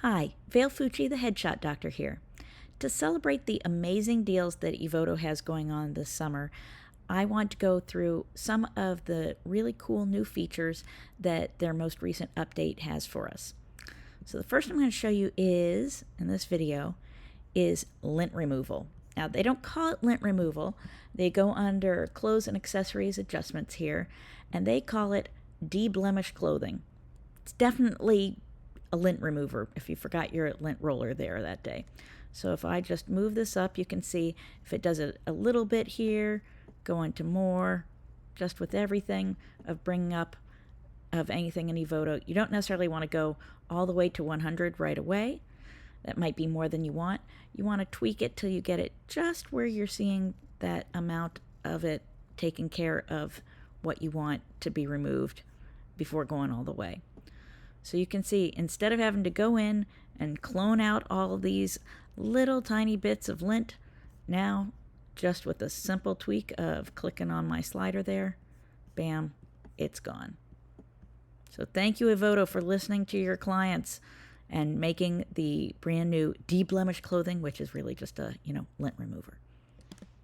Hi, Vail Fucci, the headshot doctor here. To celebrate the amazing deals that Evoto has going on this summer, I want to go through some of the really cool new features that their most recent update has for us. So the first I'm going to show you is, in this video, is lint removal. Now, they don't call it lint removal. They go under clothes and accessories adjustments here, and they call it de-blemish clothing. It's definitely a lint remover if you forgot your lint roller there that day. So if I just move this up, you can see if it does it a little bit here, go into more, just with everything of bringing up of anything in Evoto. You don't necessarily want to go all the way to 100 right away. That might be more than you want. You want to tweak it till you get it just where you're seeing that amount of it taking care of what you want to be removed before going all the way. So you can see, instead of having to go in and clone out all of these little tiny bits of lint, now just with a simple tweak of clicking on my slider there, bam, it's gone. So thank you, Evoto, for listening to your clients and making the brand new de-blemish clothing, which is really just a, lint remover.